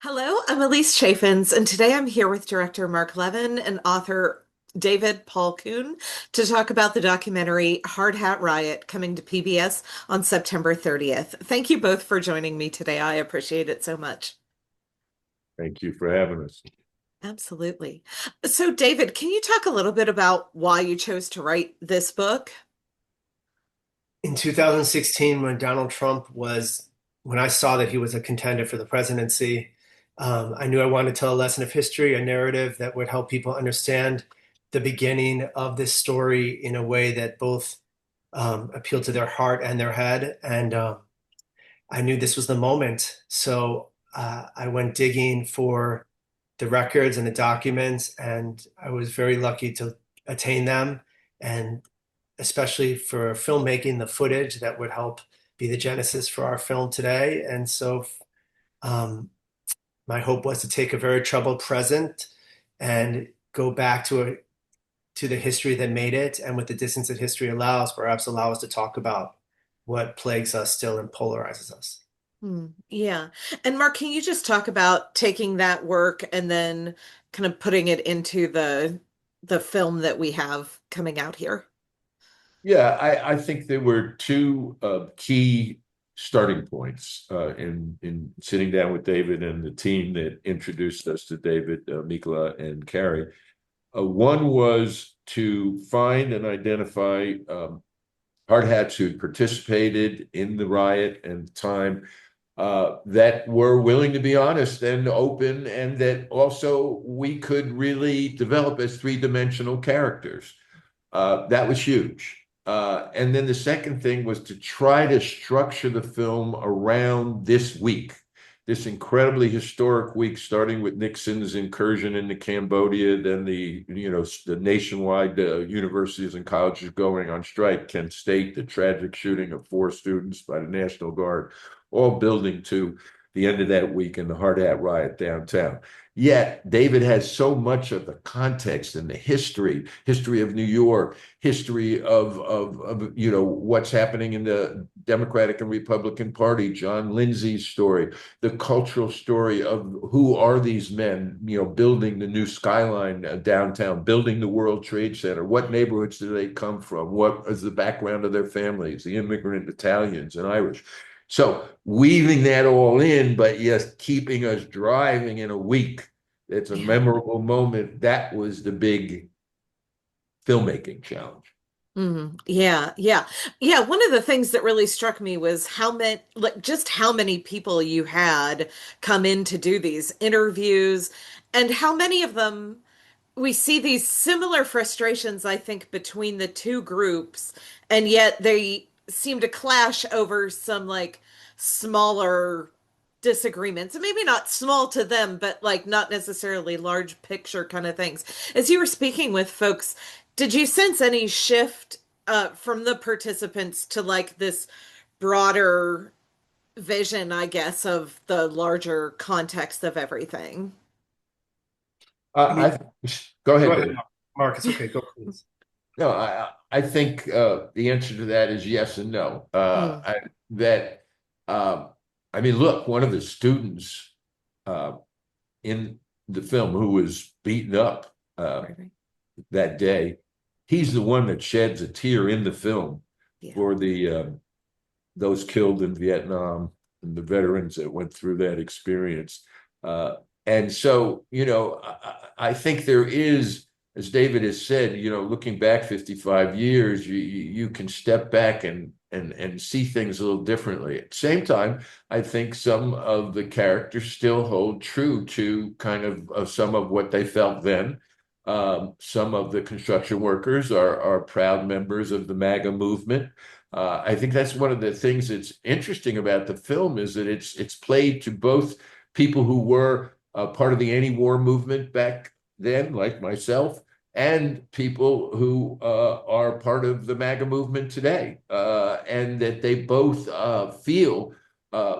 Hello, I'm Alise Chaffins, and today I'm here with director Marc Levin and author David Paul Kuhn to talk about the documentary Hard Hat Riot coming to PBS on September 30th. Thank you both for joining me today. I appreciate it so much. Thank you for having us. Absolutely. So, David, can you talk a little bit about why you chose to write this book? In 2016, when I saw that he was a contender for the presidency, I knew I wanted to tell a lesson of history, a narrative that would help people understand the beginning of this story in a way that both appealed to their heart and their head. And I knew this was the moment. So I went digging for the records and the documents, and I was very lucky to attain them. And especially for filmmaking, the footage that would help be the genesis for our film today. And so um, my hope was to take a very troubled present and go back to the history that made it, and with the distance that history allows, perhaps allow us to talk about what plagues us still and polarizes us. Yeah. And Mark, can you just talk about taking that work and then kind of putting it into the film that we have coming out here? Yeah, I think there were two key starting points in sitting down with David and the team that introduced us to David, Mikla, and Carrie. One was to find and identify hard hats who participated in the riot and the time that were willing to be honest and open, and that also we could really develop as three-dimensional characters. That was huge. And then the second thing was to try to structure the film around this week, this incredibly historic week, starting with Nixon's incursion into Cambodia, then the nationwide universities and colleges going on strike, Kent State, the tragic shooting of four students by the National Guard, all building to the end of that week in the Hard Hat Riot downtown. Yet David has so much of the context and the history of New York, history of what's happening in the Democratic and Republican Party, John Lindsay's story, the cultural story of who are these men, building the new skyline downtown, building the World Trade Center, what neighborhoods do they come from, what is the background of their families, the immigrant Italians and Irish. So weaving that all in, but yes, keeping us driving in a week. It's a Yeah. memorable moment. That was the big filmmaking challenge. Yeah, yeah. Yeah, one of the things that really struck me was how many, like, just how many people you had come in to do these interviews, and how many of them we see these similar frustrations, I think, between the two groups, and yet they seem to clash over some like smaller disagreements. And maybe not small to them, but like not necessarily large picture kind of things. As you were speaking with folks, did you sense any shift from the participants to like this broader vision, I guess, of the larger context of everything? I mean, I Go go ahead, ahead, Dave. Mark. It's okay. Go, please. No, I think the answer to that is yes and no. Mm, That I mean, look, one of the students uh, in the film who was beaten up right, right. that day, he's the one that sheds a tear in the film Yeah. for the those killed in Vietnam and the veterans that went through that experience. And so, I think there is, as David has said, looking back 55 years, you can step back and see things a little differently. At the same time, I think some of the characters still hold true to kind of some of what they felt then. Some of the construction workers are proud members of the MAGA movement. I think that's one of the things that's interesting about the film is that it's played to both people who were part of the anti-war movement back then, like myself, and people who are part of the MAGA movement today, and that they both feel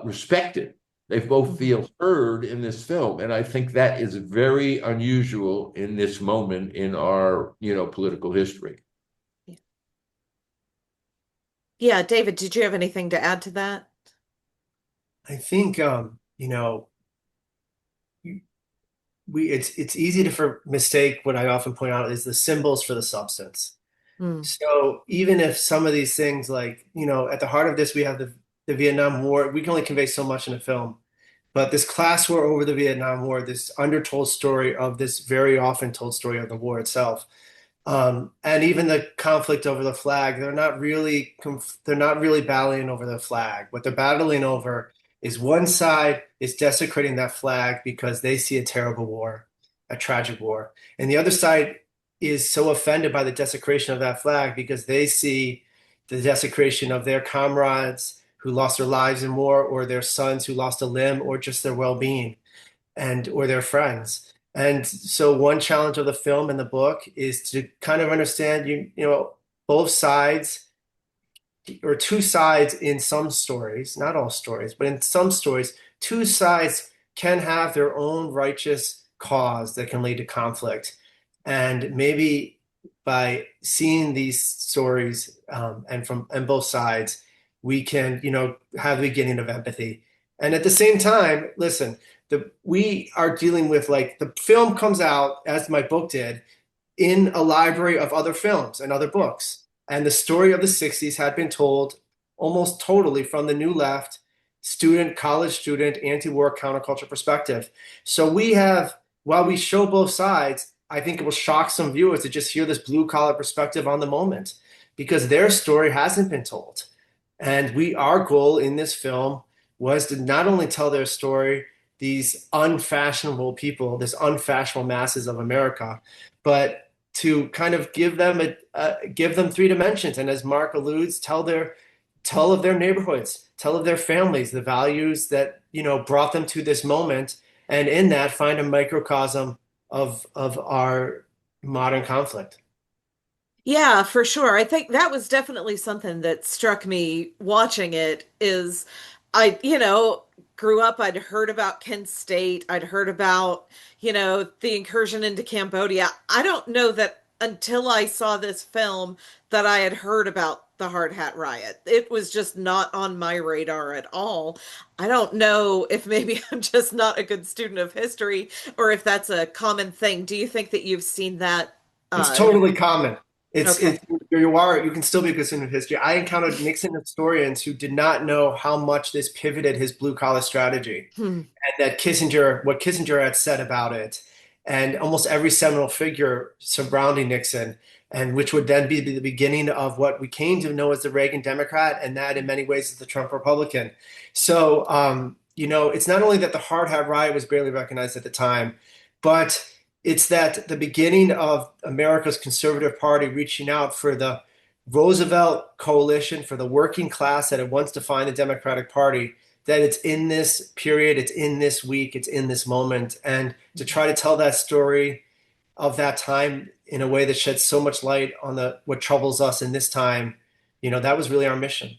respected. They both Mhm. feel heard in this film, and I think that is very unusual in this moment in our, political history. Yeah. Yeah, David, did you have anything to add to that? I think it's easy to for mistake what I often point out is the symbols for the substance. Mm. So even if some of these things like, at the heart of this we have the Vietnam War, we can only convey so much in a film. But this class war over the Vietnam War, this undertold story of this very often told story of the war itself, and even the conflict over the flag, they're not really battling over the flag. What they're battling over is one side is desecrating that flag because they see a terrible war, a tragic war, and the other side is so offended by the desecration of that flag because they see the desecration of their comrades who lost their lives in war, or their sons who lost a limb, or just their well-being and or their friends. And so one challenge of the film and the book is to kind of understand both sides, or two sides in some stories, not all stories, but in some stories, two sides can have their own righteous cause that can lead to conflict. And maybe by seeing these stories, and both sides, we can, have the beginning of empathy. And at the same time, listen, we are dealing with, like, the film comes out as my book did in a library of other films and other books. And the story of the 60s had been told almost totally from the New Left, college student, anti-war counterculture perspective. So while we show both sides, I think it will shock some viewers to just hear this blue collar perspective on the moment, because their story hasn't been told. And our goal in this film was to not only tell their story, these unfashionable people, this unfashionable masses of America, but to kind of give them three dimensions. And as Marc alludes, tell of their neighborhoods, tell of their families, the values that, brought them to this moment, and in that find a microcosm of our modern conflict. Yeah, for sure. I think that was definitely something that struck me watching it is grew up, I'd heard about Kent State, I'd heard about, the incursion into Cambodia. I don't know that until I saw this film that I had heard about the Hard Hat Riot. It was just not on my radar at all. I don't know if maybe I'm just not a good student of history or if that's a common thing. Do you think that you've seen that? It's Uh, totally common. okay. You can still be a good student of history. I encountered Nixon historians who did not know how much this pivoted his blue collar strategy, Hmm. and what Kissinger had said about it, and almost every seminal figure surrounding Nixon, and which would then be the beginning of what we came to know as the Reagan Democrat, and that in many ways is the Trump Republican. So, it's not only that the Hard Hat Riot was barely recognized at the time, but it's that the beginning of America's conservative party reaching out for the Roosevelt coalition, for the working class that had once defined the Democratic Party, that it's in this period, it's in this week, it's in this moment. And to try to tell that story of that time in a way that sheds so much light on what troubles us in this time, that was really our mission.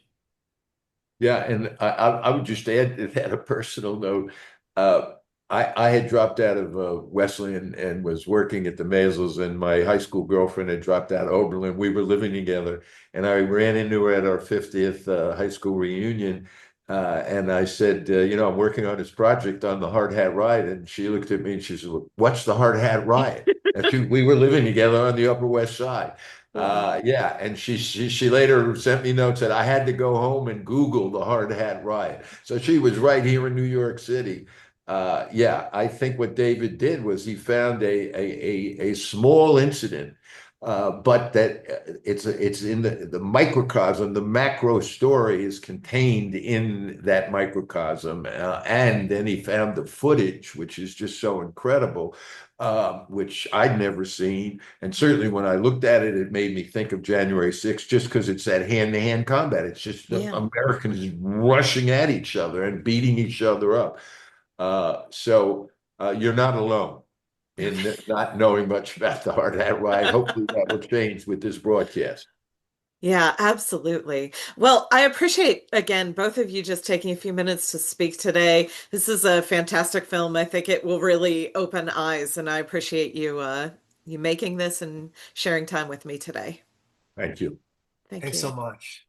Yeah, and I would just add to that a personal note. Uh, I had dropped out of Wesleyan and was working at the Maisels, and my high school girlfriend had dropped out of Oberlin. We were living together, and I ran into her at our 50th high school reunion. And I said, I'm working on this project on the Hard Hat Riot. And she looked at me and she said, "What's the Hard Hat Riot?" And we were living together on the Upper West Side. Yeah, and she later sent me notes that I had to go home and Google the Hard Hat Riot. So she was right here in New York City. Yeah, I think what David did was he found a small incident, but that it's in the microcosm. The macro story is contained in that microcosm, and then he found the footage, which is just so incredible, which I'd never seen. And certainly when I looked at it, it made me think of January 6th, just because it's that hand-to-hand combat. It's just the Yeah. Americans rushing at each other and beating each other up. So you're not alone in not knowing much about the Hard Hat Riot. Hopefully that will change with this broadcast. Yeah, absolutely. Well, I appreciate again both of you just taking a few minutes to speak today. This is a fantastic film. I think it will really open eyes, and I appreciate you making this and sharing time with me today. Thank you. Thank Thanks so you. much.